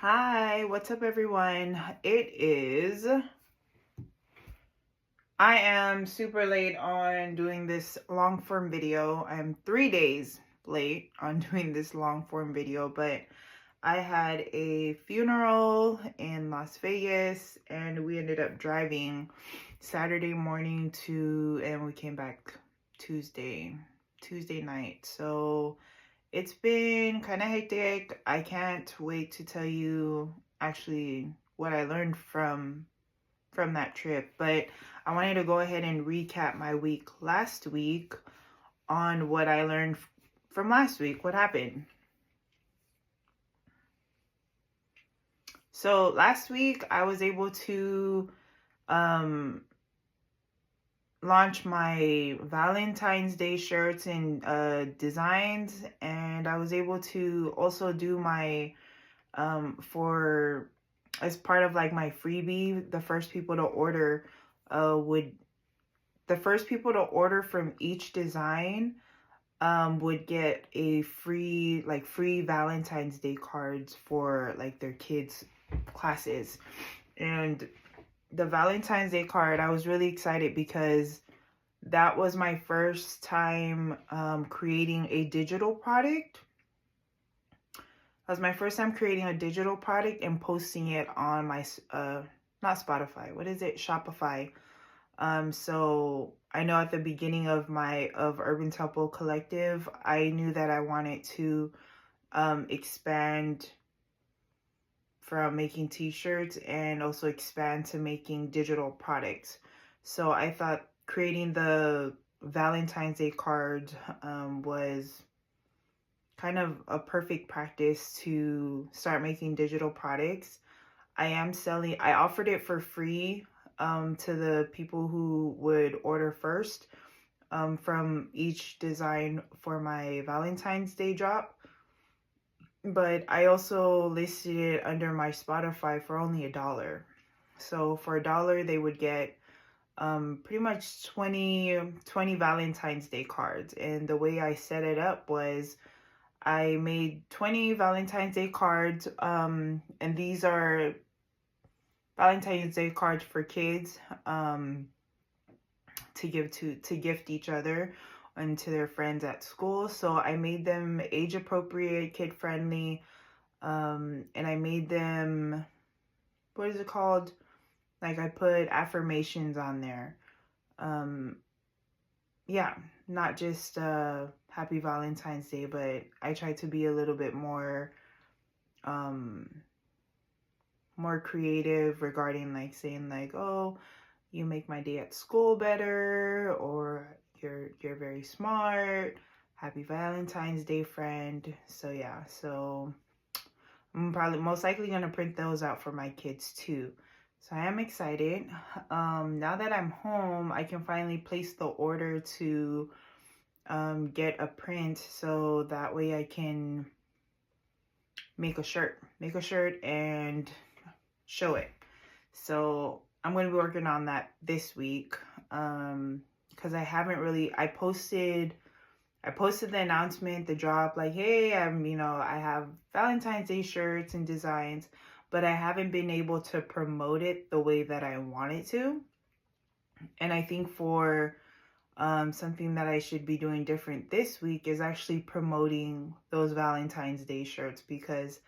Hi, what's up everyone? I am super late on doing this long form video. I'm 3 days late on doing this long form video, but I had a funeral in Las Vegas and we ended up driving Saturday morning and we came back Tuesday night. So it's been kind of hectic. I can't wait to tell you actually what I learned from that trip, but I wanted to go ahead and recap my week last week on what I learned from last week, what happened. So last week I was able to um launch my Valentine's Day shirts and designs, and I was able to also do my for as part of like my freebie, the first people to order from each design would get a free Valentine's Day cards for like their kids classes. And the Valentine's Day card, I was really excited because that was my first time creating a digital product. That was my first time creating a digital product and posting it on my not Spotify, what is it, Shopify. So I know at the beginning of Urban Temple Collective, I knew that I wanted to expand from making t-shirts and also expand to making digital products. So I thought creating the Valentine's Day card was kind of a perfect practice to start making digital products. I offered it for free to the people who would order first from each design for my Valentine's Day drop. But I also listed it under my Spotify for only $1. So for $1, they would get pretty much 20 Valentine's Day cards. And the way I set it up was I made 20 Valentine's Day cards, and these are Valentine's Day cards for kids to gift each other and to their friends at school. So I made them age appropriate, kid friendly, and I made them, what is it called? Like I put affirmations on there. Yeah, not just Happy Valentine's Day, but I tried to be a little bit more creative regarding like saying like, oh, you make my day at school better, or you're very smart. Happy Valentine's Day, friend. So yeah, so I'm probably most likely gonna print those out for my kids too. So I am excited. Now that I'm home, I can finally place the order to get a print, so that way I can make a shirt and show it. So I'm going to be working on that this week because I posted the announcement, the drop, like, hey, I have Valentine's Day shirts and designs, but I haven't been able to promote it the way that I wanted to. And I think for something that I should be doing different this week is actually promoting those Valentine's Day shirts, because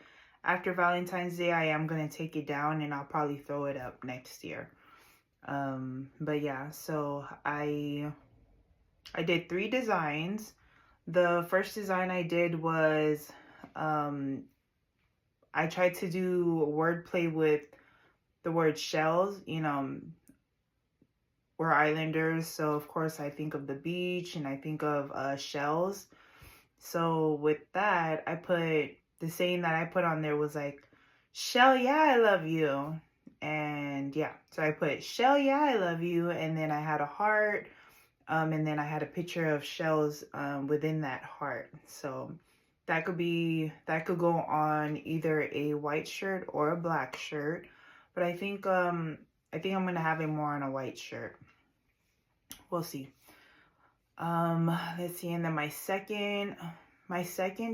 after Valentine's Day, I am going to take it down and I'll probably throw it up next year. But yeah, so I did 3 designs. The first design I did was I tried to do wordplay with the word shells. We're islanders, so of course I think of the beach and I think of shells. So with that, the saying that I put on there was like, Shell, yeah, I love you. And yeah, so I put Shell, yeah, I love you. And then I had a heart. And then I had a picture of shells within that heart. So that could go on either a white shirt or a black shirt. But I think I'm gonna have it more on a white shirt. We'll see. Let's see. And then my second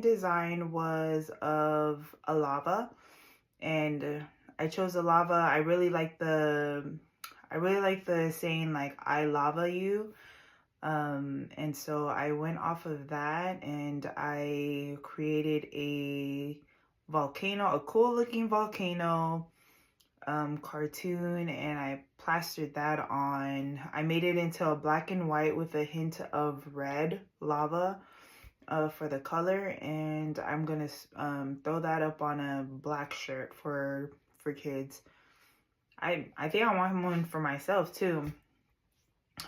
design was of a lava. And I chose the lava. I really like the saying like I lava you. And so I went off of that and I created a volcano, a cool looking volcano cartoon, and I plastered that on. I made it into a black and white with a hint of red lava for the color, and I'm gonna throw that up on a black shirt for kids. I think I want one for myself too,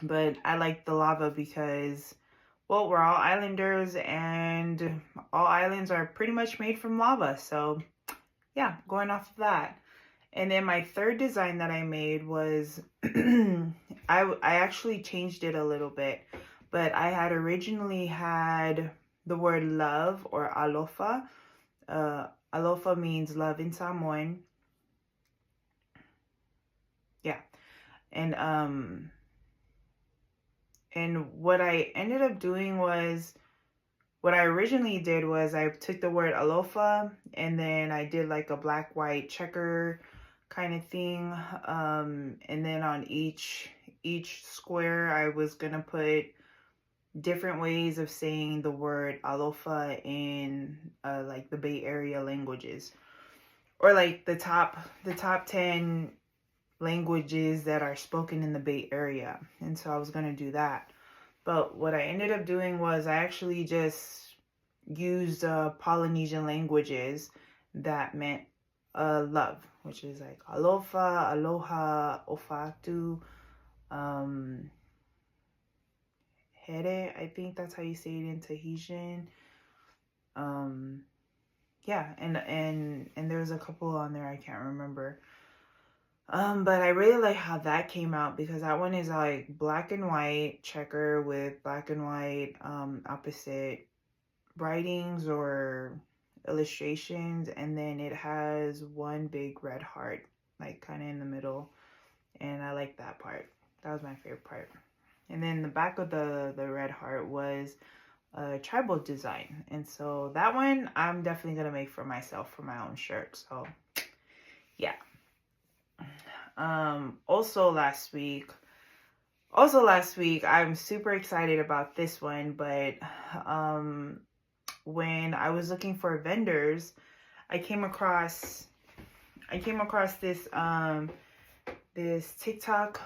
but I like the lava because, well, we're all islanders and all islands are pretty much made from lava. So yeah, going off of that. And then my third design that I made was I actually changed it a little bit, but I had originally had the word love or alofa. Alofa means love in Samoan. Yeah. And and what I ended up doing was, what I originally did was I took the word alofa and then I did like a black white checker kind of thing. And then on each square I was gonna put different ways of saying the word alofa in like the Bay Area languages, or like the top 10 languages that are spoken in the Bay Area. And so I was gonna do that. But what I ended up doing was I actually just used Polynesian languages that meant love, which is like alofa, aloha, ofatu, um, here. I think that's how you say it in Tahitian. Um, yeah, and there's a couple on there I can't remember. But I really like how that came out because that one is like black and white checker with black and white opposite writings or illustrations, and then it has one big red heart like kind of in the middle, and I like that part. That was my favorite part. And then the back of the red heart was a tribal design, and so that one I'm definitely gonna make for myself for my own shirt. So yeah. Also last week I'm super excited about this one, but um when I was looking for vendors, I came across this TikTok.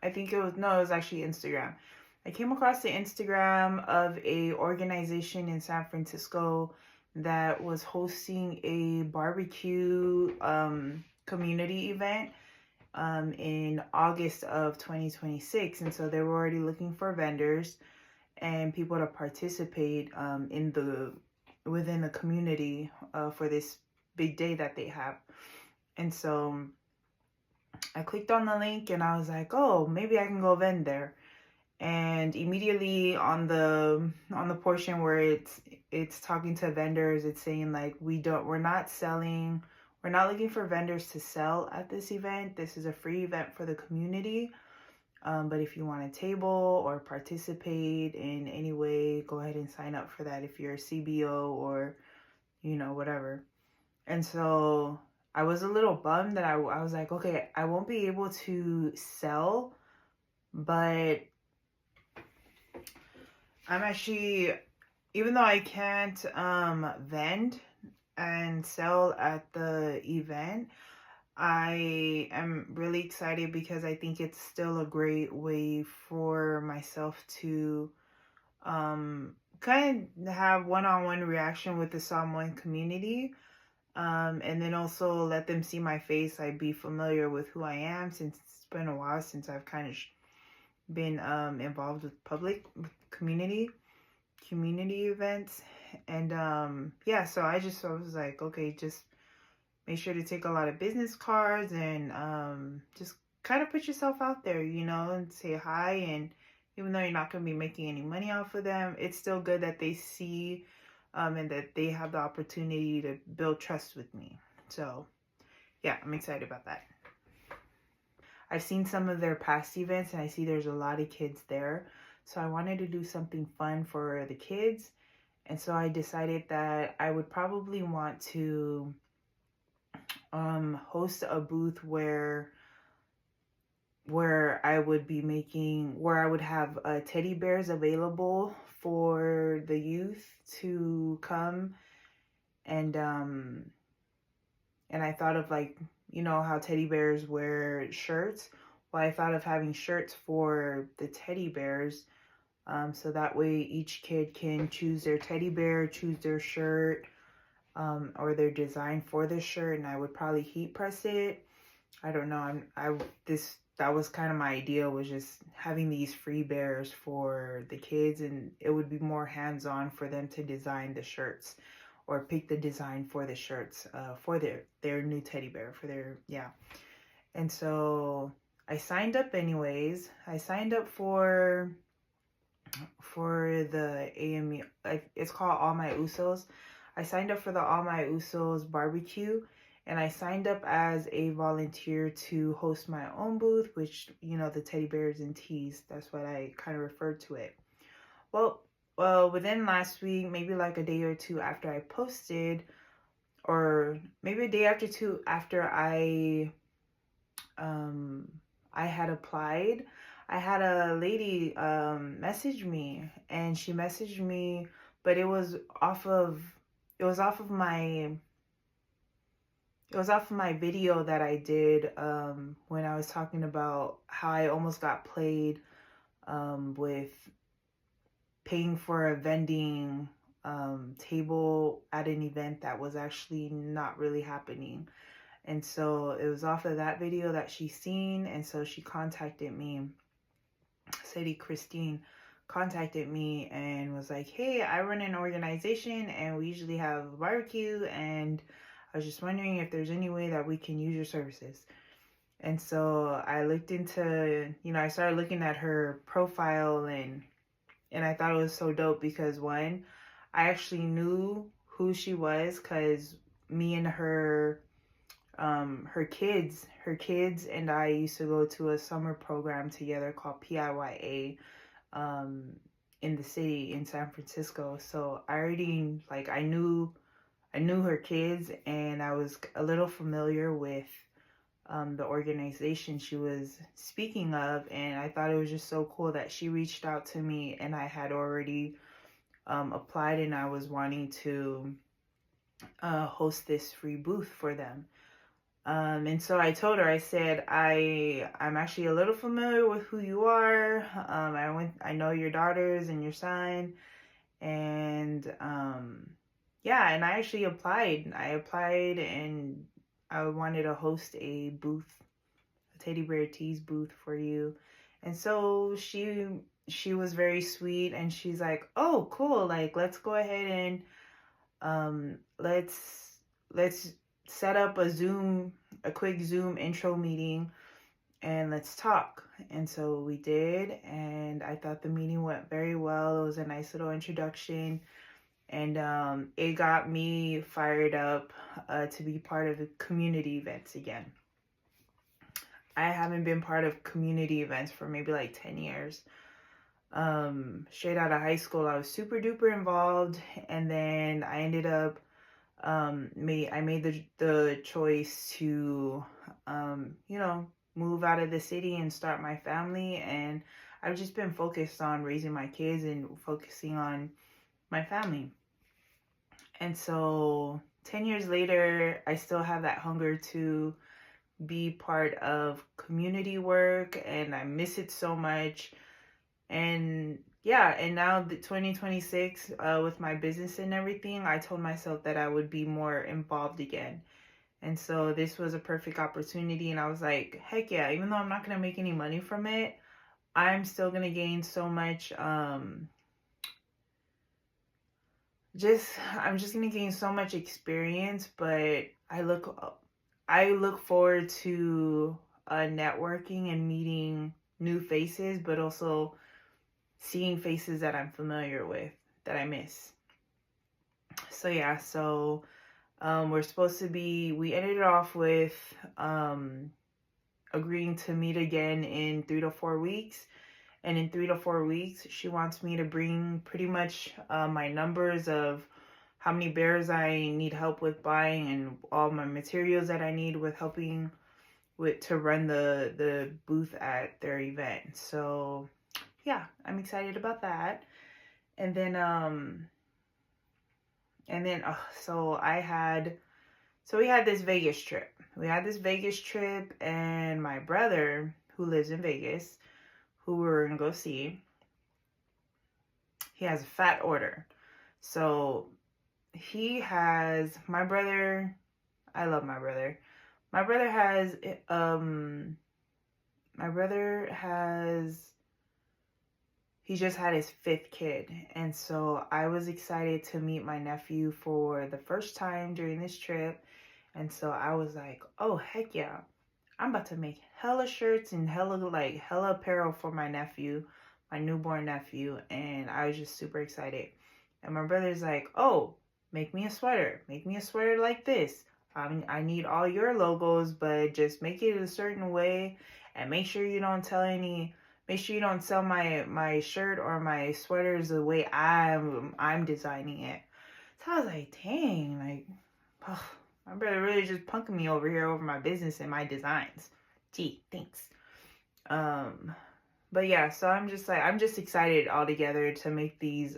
I think it was actually Instagram. I came across the Instagram of a organization in San Francisco that was hosting a barbecue community event in August of 2026. And so they were already looking for vendors and people to participate within the community for this big day that they have. And so I clicked on the link and I was like, oh, maybe I can go vend there. And immediately on the portion where it's talking to vendors, it's saying like we're not looking for vendors to sell at this event. This is a free event for the community. But if you want a table or participate in any way, go ahead and sign up for that if you're a CBO or, whatever. And so I was a little bummed that I was like, okay, I won't be able to sell, but I'm actually, even though I can't vend and sell at the event, I am really excited because I think it's still a great way for myself to kind of have one-on-one reaction with the Samoan community, and then also let them see my face. I'd be familiar with who I am since it's been a while since I've kind of been involved with community events. And yeah, so I was like, okay, just make sure to take a lot of business cards and just kind of put yourself out there, and say hi. And even though you're not going to be making any money off of them, it's still good that they see and that they have the opportunity to build trust with me. So yeah, I'm excited about that. I've seen some of their past events and I see there's a lot of kids there. So I wanted to do something fun for the kids. And so I decided that I would probably want to host a booth where I would be making, where I would have teddy bears available for the youth to come. And I thought of, like, you know how teddy bears wear shirts? Well, I thought of having shirts for the teddy bears, so that way each kid can choose their teddy bear, choose their shirt, or their design for the shirt, and I would probably heat press it. I don't know. That was kind of my idea, was just having these free bears for the kids, and it would be more hands-on for them to design the shirts or pick the design for the shirts for their new teddy bear for their, yeah. And so I signed up anyways. I signed up for the AME, like, it's called All My Usos. I signed up for the All My Usos barbecue, and I signed up as a volunteer to host my own booth, which, you know, the teddy bears and teas, that's what I kind of referred to it. Well, within last week, maybe like a day or two after I posted, or maybe a day after two after I had applied, I had a lady message me, and she messaged me, but it was off of my video that I did when I was talking about how I almost got played with paying for a vending table at an event that was actually not really happening. And so it was off of that video that she seen, and so she contacted me. Sadie Christine contacted me and was like, hey, I run an organization and we usually have a barbecue, and I was just wondering if there's any way that we can use your services. And so I looked into, I started looking at her profile, and I thought it was so dope because, one, I actually knew who she was, because me and her kids and I used to go to a summer program together called PIYA in the city in San Francisco. So I already, like, I knew her kids, and I was a little familiar with the organization she was speaking of, and I thought it was just so cool that she reached out to me, and I had already applied, and I was wanting to host this free booth for them. And so I told her, I said, I'm actually a little familiar with who you are. I know your daughters and your son, and yeah, and I actually applied. And I wanted to host a booth, a Teddy Bear Tees booth for you. And so she was very sweet, and she's like, oh, cool, like, let's go ahead and let's set up a quick Zoom intro meeting, and let's talk. And so we did, and I thought the meeting went very well. It was a nice little introduction, and it got me fired up to be part of the community events again. I haven't been part of community events for maybe like 10 years. Straight out of high school, I was super duper involved, and then I ended up I made the choice to move out of the city and start my family, and I've just been focused on raising my kids and focusing on my family. And so 10 years later, I still have that hunger to be part of community work, and I miss it so much. And yeah, and now the 2026, with my business and everything, I told myself that I would be more involved again. And so this was a perfect opportunity, and I was like, heck yeah, even though I'm not going to make any money from it, I'm still going to gain so much, I'm just going to gain so much experience. But I look forward to networking and meeting new faces, but also seeing faces that I'm familiar with, that I miss. So yeah, we ended it off with agreeing to meet again in 3 to 4 weeks. And in 3 to 4 weeks, she wants me to bring pretty much my numbers of how many bears I need help with buying, and all my materials that I need with helping with to run the booth at their event. So yeah, I'm excited about that. And then so we had this Vegas trip. And my brother, who lives in Vegas, who we were gonna go see, he has a fat order. So he has my brother. I love my brother. My brother has he just had his 5th kid. And so I was excited to meet my nephew for the first time during this trip. And so I was like, oh, heck yeah. I'm about to make hella shirts and hella apparel for my nephew, my newborn nephew. And I was just super excited. And my brother's like, oh, make me a sweater. Make me a sweater like this. I need all your logos, but just make it a certain way. And make sure you don't sell my shirt or my sweaters the way I'm designing it. So I was like, dang, like, oh, my brother really just punking me over here over my business and my designs. Gee, thanks. But yeah, so I'm just excited all together to make these,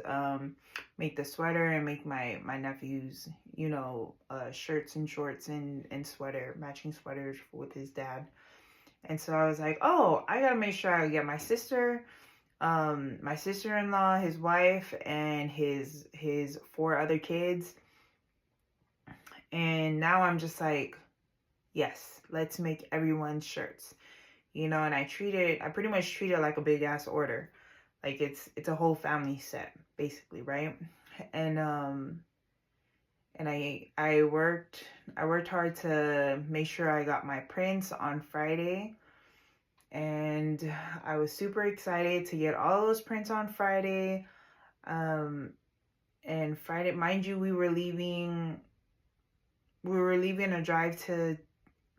make the sweater and make my nephew's, shirts and shorts and matching sweaters with his dad. And so I was like, oh, I gotta make sure I get my sister-in-law, his wife, and his 4 other kids. And now I'm just like, yes, let's make everyone's shirts, and I pretty much treat it like a big ass order. Like it's a whole family set basically, right? And I worked hard to make sure I got my prints on Friday. And I was super excited to get all those prints on Friday. And Friday, mind you, we were leaving a drive to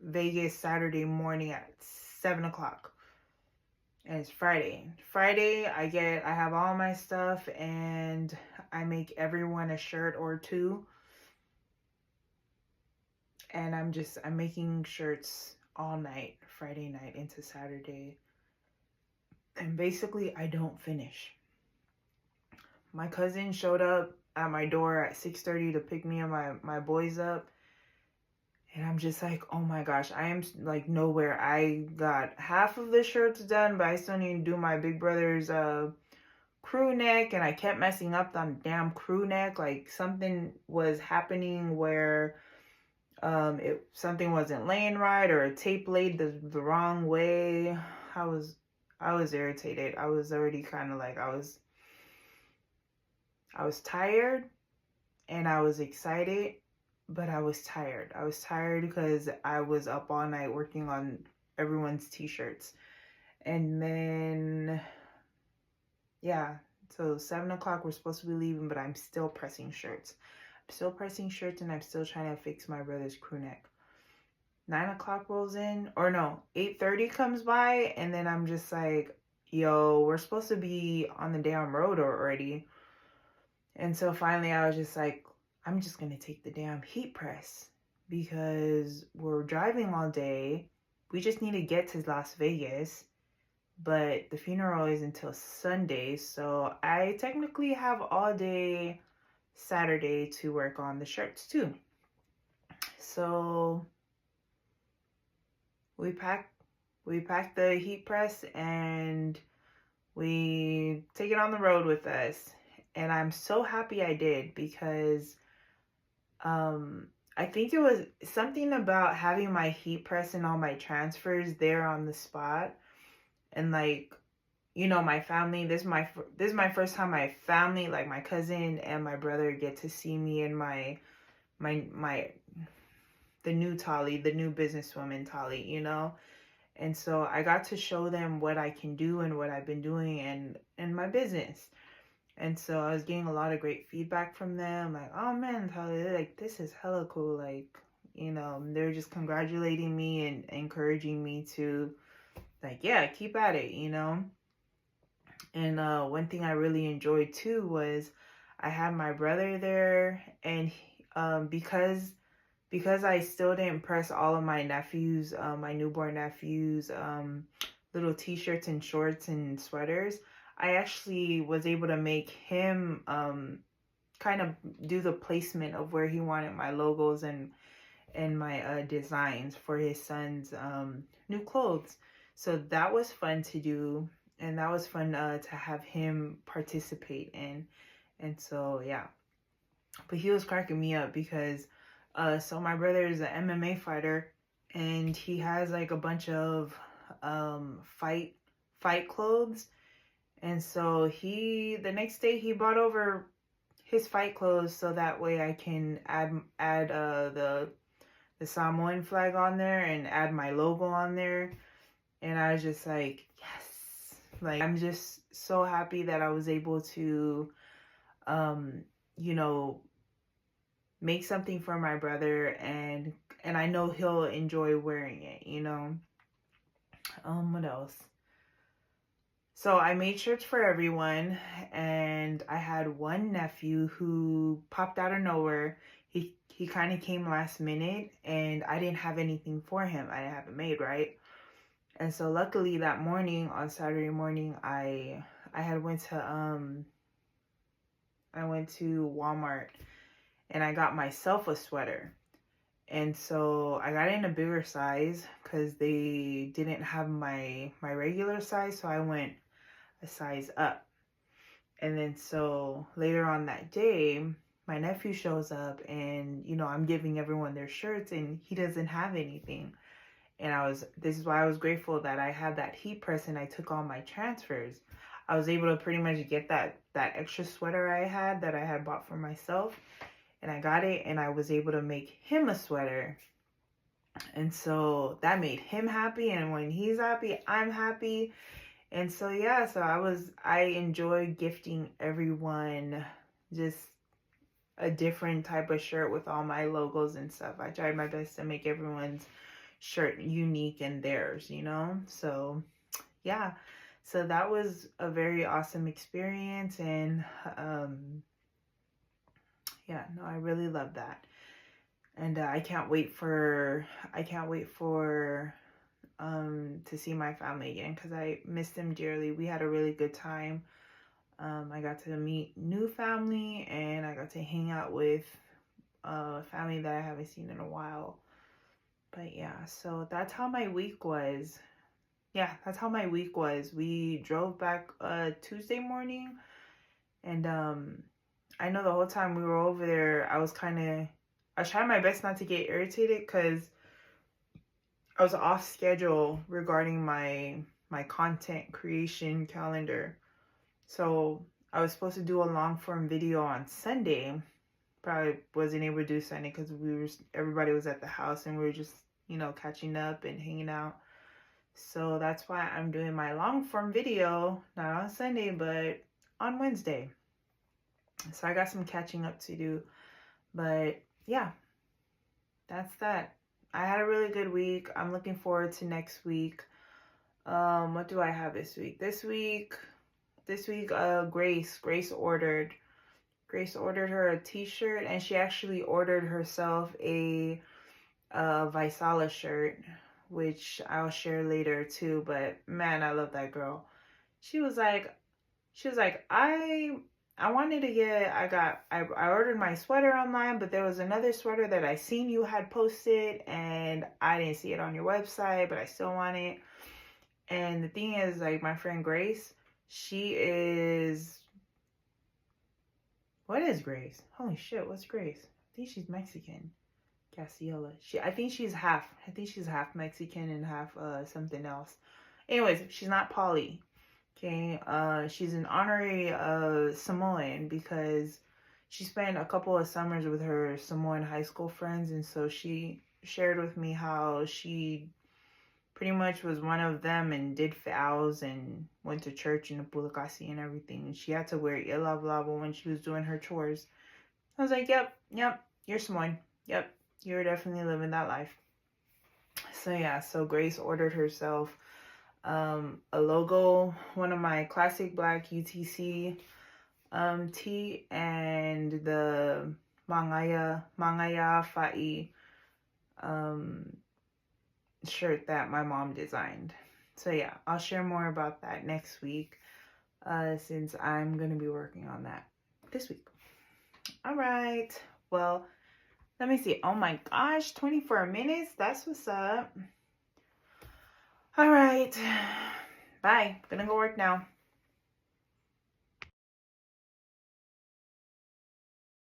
Vegas Saturday morning at 7:00. And it's Friday. I have all my stuff and I make everyone a shirt or 2. And I'm making shirts all night, Friday night into Saturday. And basically I don't finish. My cousin showed up at my door at 6:30 to pick me and my boys up. And I'm just like, oh my gosh, I am like nowhere. I got half of the shirts done, but I still need to do my big brother's crew neck. And I kept messing up on the damn crew neck. Like something was happening where something wasn't laying right, or a tape laid the wrong way. I was irritated. I was already kind of like, I was tired and I was excited, but I was tired. I was tired because I was up all night working on everyone's t-shirts. And then, yeah, so 7:00 we're supposed to be leaving, but I'm still pressing shirts. And I'm still trying to fix my brother's crew neck. 9:00 rolls in, or no, 8:30 comes by, and then I'm just like, yo, we're supposed to be on the damn road already. And so finally I was just like, I'm just going to take the damn heat press because we're driving all day. We just need to get to Las Vegas, but the funeral is until Sunday. So I technically have all day Saturday to work on the shirts too. So we packed the heat press and we take it on the road with us. And I'm so happy I did because I think it was something about having my heat press and all my transfers there on the spot. And like, my family, this is my first time my family, like my cousin and my brother, get to see me in the new Tali, the new businesswoman Tali, And so I got to show them what I can do and what I've been doing in my business. And so I was getting a lot of great feedback from them. Like, oh man, Tali, like, this is hella cool. Like, they're just congratulating me and encouraging me to, like, yeah, keep at it, And one thing I really enjoyed too was I had my brother there, and because I still didn't press all of my nephews, my newborn nephews, little t-shirts and shorts and sweaters, I actually was able to make him kind of do the placement of where he wanted my logos and my designs for his son's new clothes. So that was fun to do, and that was fun to have him participate in. And so yeah, but he was cracking me up because so my brother is an MMA fighter, and he has like a bunch of fight clothes. And so the next day he brought over his fight clothes so that way I can add the Samoan flag on there and add my logo on there. And I was just like, yes. Like, I'm just so happy that I was able to you know, make something for my brother, and I know he'll enjoy wearing it, you know. What else? So I made shirts for everyone, and I had one nephew who popped out of nowhere. He kind of came last minute, and I didn't have anything for him. I didn't have it made, right? And so luckily that morning, on Saturday morning, I had went to Walmart, and I got myself a sweater. And so I got it in a bigger size because they didn't have my regular size, so I went a size up. And then so later on that day, my nephew shows up, and you know, I'm giving everyone their shirts, and he doesn't have anything. And this is why I was grateful that I had that heat press and I took all my transfers. I was able to pretty much get that extra sweater I had bought for myself, and I got it, and I was able to make him a sweater. And so that made him happy, and when he's happy, I'm happy. And so yeah, so I enjoy gifting everyone just a different type of shirt with all my logos and stuff. I tried my best to make everyone's shirt unique and theirs, you know? So yeah, so that was a very awesome experience, and yeah, no, I really love that. And I can't wait for to see my family again, because I miss them dearly. We had a really good time. I got to meet new family, and I got to hang out with family that I haven't seen in a while. But yeah, so that's how my week was. Yeah, that's how my week was. We drove back Tuesday morning, and I know the whole time we were over there, I was trying my best not to get irritated because I was off schedule regarding my content creation calendar. So I was supposed to do a long form video on Sunday. Probably wasn't able to do Sunday because everybody was at the house, and we were just, you know, catching up and hanging out. So that's why I'm doing my long form video, not on Sunday, but on Wednesday. So I got some catching up to do. But yeah, that's that. I had a really good week. I'm looking forward to next week. What do I have this week? This week, Grace ordered her a t-shirt, and she actually ordered herself a Visala shirt, which I'll share later too. But man, I love that girl. She was like, I wanted to get, I ordered my sweater online, but there was another sweater that I seen you had posted, and I didn't see it on your website, but I still want it. And the thing is, like, my friend Grace, what is Grace? Holy shit, what's Grace? I think she's Mexican. Cassiola. I think she's half Mexican and half something else. Anyways, she's not Polly. Okay, she's an honorary Samoan because she spent a couple of summers with her Samoan high school friends, and so she shared with me how she pretty much was one of them and did vows and went to church in the Pulakasi and everything, and she had to wear ilablabo when she was doing her chores. I was like, yep, you're Samoan. Yep, you're definitely living that life. So yeah, so Grace ordered herself a logo, one of my classic black UTC tee and the Mangaya Fa'i shirt that my mom designed. So yeah, I'll share more about that next week since I'm going to be working on that this week. All right. Well, let me see. Oh my gosh, 24 minutes. That's what's up. All right. Bye. Gonna go work now.